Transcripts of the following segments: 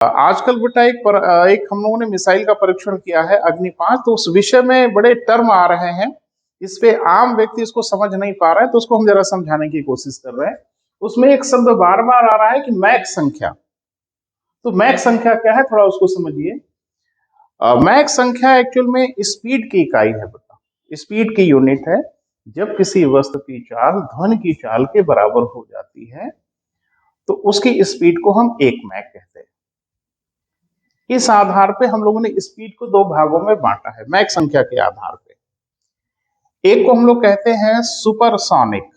आजकल बेटा एक हम लोगों ने मिसाइल का परीक्षण किया है अग्नि 5। तो उस विषय में बड़े टर्म आ रहे हैं, इस पे आम व्यक्ति इसको समझ नहीं पा रहा है, तो उसको हम जरा समझाने की कोशिश कर रहे हैं। उसमें एक शब्द बार बार आ रहा है कि मैक संख्या। तो मैक संख्या क्या है, थोड़ा उसको समझिए। मैक संख्या एक्चुअल में स्पीड की इकाई है बेटा, स्पीड की यूनिट है। जब किसी वस्तु की चाल ध्वनि की चाल के बराबर हो जाती है तो उसकी स्पीड को हम एक मैक कहते हैं। इस आधार पे हम लोगों ने स्पीड को दो भागों में बांटा है मैक संख्या के आधार पे। एक को हम लोग कहते हैं सुपरसोनिक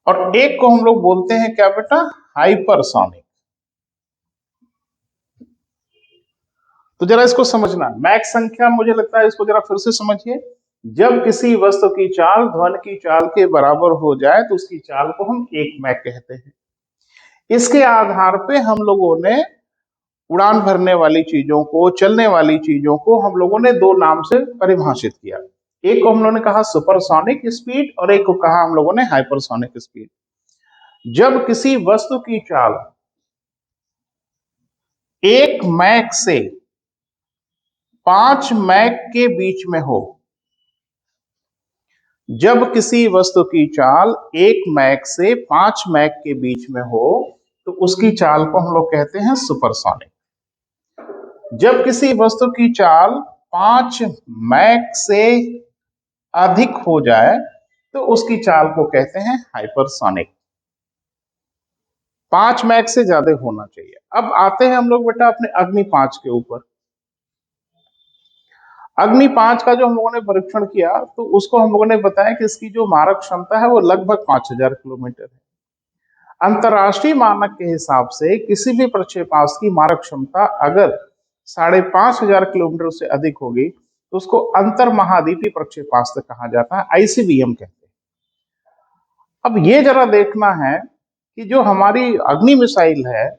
और एक को हम लोग बोलते हैं क्या बेटा, हाइपरसोनिक। तो जरा इसको समझना, मैक संख्या मुझे लगता है इसको जरा फिर से समझिए। जब किसी वस्तु की चाल ध्वनि की चाल के बराबर हो जाए तो उसकी चाल को हम एक मैक कहते हैं। इसके आधार पे हम लोगों ने उड़ान भरने वाली चीजों को, चलने वाली चीजों को हम लोगों ने दो नाम से परिभाषित किया। एक को हम लोगों ने कहा सुपरसोनिक स्पीड और एक को कहा हम लोगों ने हाइपरसोनिक स्पीड। जब किसी वस्तु की चाल एक मैक से 5 मैक के बीच में हो, जब किसी वस्तु की चाल एक मैक से 5 मैक के बीच में हो तो उसकी चाल को हम लोग कहते हैं सुपरसोनिक। जब किसी वस्तु की चाल 5 मैक से अधिक हो जाए तो उसकी चाल को कहते हैं हाइपरसोनिक। 5 मैक से ज्यादा होना चाहिए। अब आते हैं हम लोग बेटा अपने अग्नि 5 के ऊपर। अग्नि 5 का जो हम लोगों ने परीक्षण किया तो उसको हम लोगों ने बताया कि इसकी जो मारक क्षमता है वो लगभग 5000 किलोमीटर है। अंतरराष्ट्रीय मानक के हिसाब से किसी भी प्रक्षेपास्त्र की मारक क्षमता अगर 5500 किलोमीटर से अधिक होगी तो उसको अंतर महाद्वीपीय प्रक्षेपास्त्र कहा जाता है, आईसीबीएम कहते हैं। अब ये जरा देखना है कि जो हमारी अग्नि मिसाइल है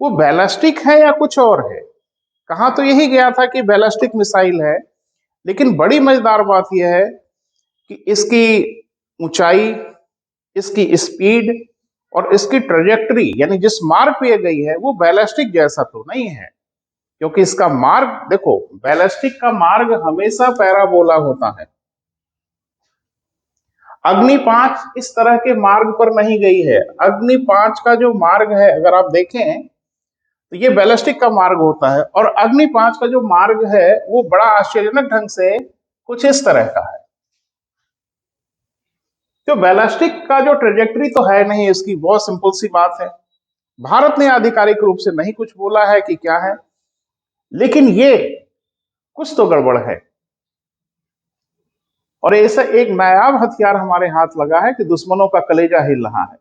वो बैलिस्टिक है या कुछ और है। कहा तो यही गया था कि बैलिस्टिक मिसाइल है, लेकिन बड़ी मजेदार बात यह है कि इसकी ऊंचाई, इसकी स्पीड और इसकी ट्रेजेक्टरी यानी जिस मार्ग पे गई है वो बैलिस्टिक जैसा तो नहीं है। क्योंकि इसका मार्ग देखो, बैलिस्टिक का मार्ग हमेशा पैराबोला होता है। अग्नि 5 इस तरह के मार्ग पर नहीं गई है। अग्नि 5 का जो मार्ग है अगर आप देखें तो ये बैलिस्टिक का मार्ग होता है, और अग्नि 5 का जो मार्ग है वो बड़ा आश्चर्यजनक ढंग से कुछ इस तरह का है। तो बैलिस्टिक का जो ट्रेजेक्टरी तो है नहीं, इसकी बहुत सिंपल सी बात है। भारत ने आधिकारिक रूप से नहीं कुछ बोला है कि क्या है, लेकिन ये कुछ तो गड़बड़ है। और ऐसा एक नायाब हथियार हमारे हाथ लगा है कि दुश्मनों का कलेजा हिल रहा है,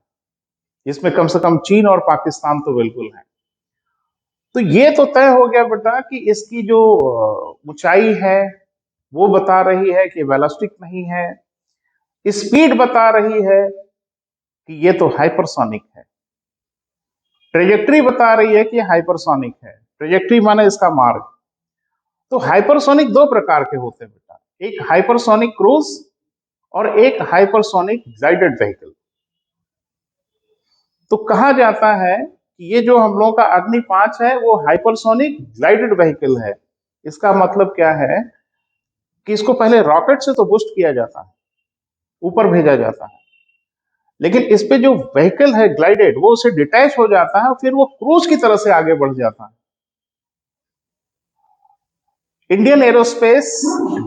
जिसमें कम से कम चीन और पाकिस्तान तो बिल्कुल है। तो ये तो तय हो गया बेटा कि इसकी जो ऊंचाई है वो बता रही है कि बैलिस्टिक नहीं है, स्पीड बता रही है कि ये तो हाइपरसोनिक है, ट्रेजेक्टरी बता रही है कि हाइपरसोनिक है। ट्रेजेक्टरी माने इसका मार्ग। तो हाइपरसोनिक दो प्रकार के होते हैं बेटा, एक हाइपरसोनिक क्रूज और एक हाइपरसोनिक गाइडेड व्हीकल। तो कहा जाता है कि ये जो हम लोगों का अग्नि 5 है वो हाइपरसोनिक गाइडेड व्हीकल है। इसका मतलब क्या है कि इसको पहले रॉकेट से तो बूस्ट किया जाता है, ऊपर भेजा जाता है, लेकिन इस पे जो व्हीकल है ग्लाइडेड वो उसे डिटैच हो जाता है और फिर वो क्रूज की तरह से आगे बढ़ जाता है। इंडियन एरोस्पेस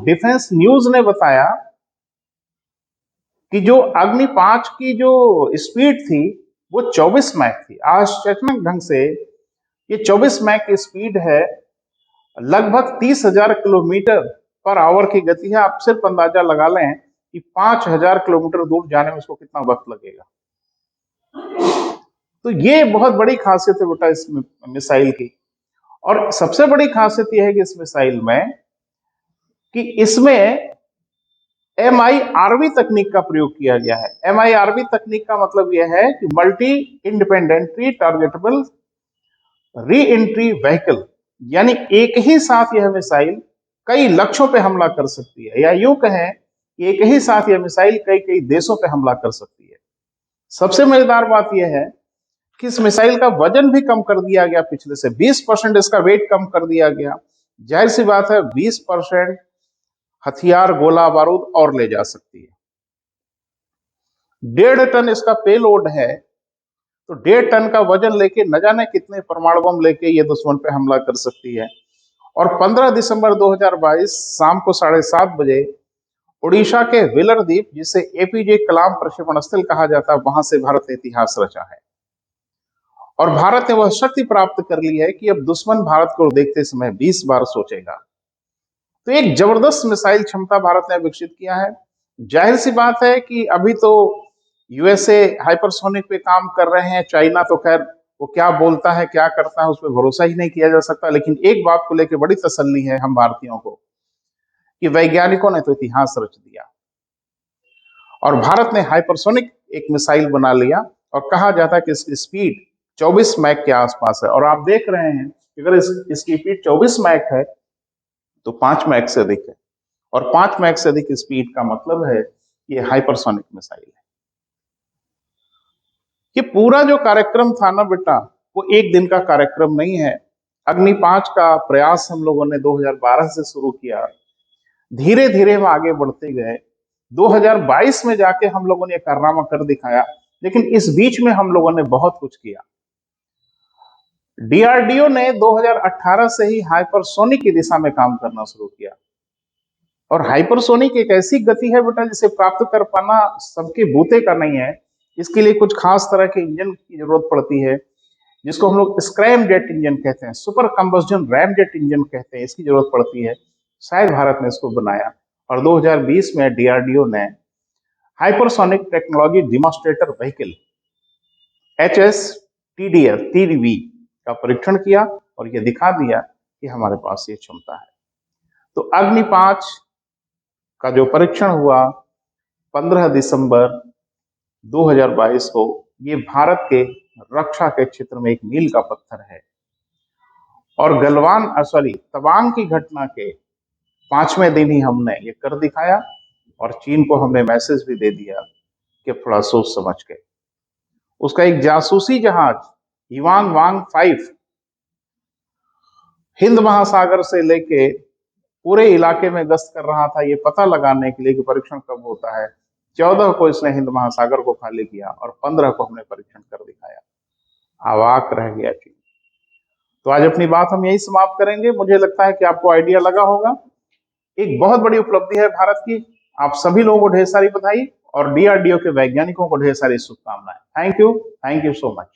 डिफेंस न्यूज ने बताया कि जो अग्नि 5 की जो स्पीड थी वो 24 मैक थी। आश्चर्यजनक ढंग से ये 24 मैक की स्पीड है, लगभग 30,000 किलोमीटर पर आवर की गति है। आप सिर्फ अंदाजा लगा लें कि 5,000 किलोमीटर दूर जाने में इसको कितना वक्त लगेगा। तो ये बहुत बड़ी खासियत है बेटा इस मिसाइल की। और सबसे बड़ी खासियत यह है कि इस मिसाइल में कि इसमें MIRV तकनीक का प्रयोग किया गया है। MIRV तकनीक का मतलब यह है कि multi independently targetable re entry vehicle, यानी एक ही साथ यह मिसाइल कई लक्ष्यों पे हमला कर सकती है, या यूं कहें कि एक ही साथ यह मिसाइल कई कई देशों पे हमला कर सकती है। सबसे मजेदार बात यह है कि इस मिसाइल का वजन भी कम कर दिया गया, पिछले से 20% इसका वेट कम कर दिया गया। जाहिर सी बात है 20% हथियार, गोला बारूद और ले जा सकती है। 1.5 टन इसका पेलोड है, तो 1.5 टन का वजन लेके न जाने कितने परमाणु बम लेके ये दुश्मन पे हमला कर सकती है। और 15 दिसंबर 2022 शाम को 7:30 बजे उड़ीसा के व्हीलर द्वीप, जिसे एपीजे कलाम प्रक्षेपण स्थल कहा जाता है, वहां से भारत ने इतिहास रचा है। और भारत ने वह शक्ति प्राप्त कर ली है कि अब दुश्मन भारत को देखते समय 20 बार सोचेगा। तो एक जबरदस्त मिसाइल क्षमता भारत ने विकसित किया है। जाहिर सी बात है कि अभी तो यूएसए हाइपरसोनिक पे काम कर रहे हैं, चाइना तो खैर वो क्या बोलता है क्या करता है उस पर भरोसा ही नहीं किया जा सकता। लेकिन एक बात को लेकर बड़ी तसल्ली है हम भारतीयों को कि वैज्ञानिकों ने तो इतिहास रच दिया और भारत ने हाइपरसोनिक एक मिसाइल बना लिया। और कहा जाता है कि इसकी स्पीड 24 मैक के आसपास है। और आप देख रहे हैं कि अगर इसकी स्पीड 24 मैक है तो 5 मैक से अधिक है। और 5 मैक से अधिक स्पीड का मतलब है कि ये हाइपरसोनिक मिसाइल है। ये पूरा जो कार्यक्रम था ना बेटा, वो एक दिन का कार्यक्रम नहीं है। अग्नि 5 का प्रयास हम लोगों ने 2012 से शुरू किया, धीरे धीरे हम आगे बढ़ते गए। 2022 में जाके हम लोगों ने कारनामा कर दिखाया। लेकिन इस बीच में हम लोगों ने बहुत कुछ किया। डीआरडीओ ने 2018 से ही हाइपरसोनिक की दिशा में काम करना शुरू किया। और हाइपरसोनिक एक ऐसी गति है बेटा जिसे प्राप्त कर पाना सबके बूते का नहीं है। इसके लिए कुछ खास तरह के इंजन की जरूरत पड़ती है, जिसको हम लोग स्क्रैम जेट इंजन कहते हैं, super combustion RAM jet engine कहते हैं। इसकी जरूरत पड़ती है। शायद भारत ने इसको बनाया। और 2020 में डीआरडीओ ने hypersonic technology demonstrator vehicle HSTDV का परीक्षण किया और यह दिखा दिया कि हमारे पास ये क्षमता है। तो अग्नि 5 का जो परीक्षण हुआ 15 दिसंबर 2022 को, ये भारत के रक्षा के क्षेत्र में एक मील का पत्थर है। और तवांग की घटना के 5वें दिन ही हमने ये कर दिखाया। और चीन को हमने मैसेज भी दे दिया कि थोड़ा सोच समझ के। उसका एक जासूसी जहाज युआंग वांग 5 हिंद महासागर से लेके पूरे इलाके में गश्त कर रहा था, ये पता लगाने के लिए कि परीक्षण कब होता है। 14 को इसने हिंद महासागर को खाली किया और 15 को हमने परीक्षण कर दिखाया। अवाक रह गया चीन। तो आज अपनी बात हम यही समाप्त करेंगे। मुझे लगता है कि आपको आइडिया लगा होगा। एक बहुत बड़ी उपलब्धि है भारत की। आप सभी लोगों को ढेर सारी बधाई और डीआरडीओ के वैज्ञानिकों को ढेर सारी शुभकामनाएं। Thank you so much.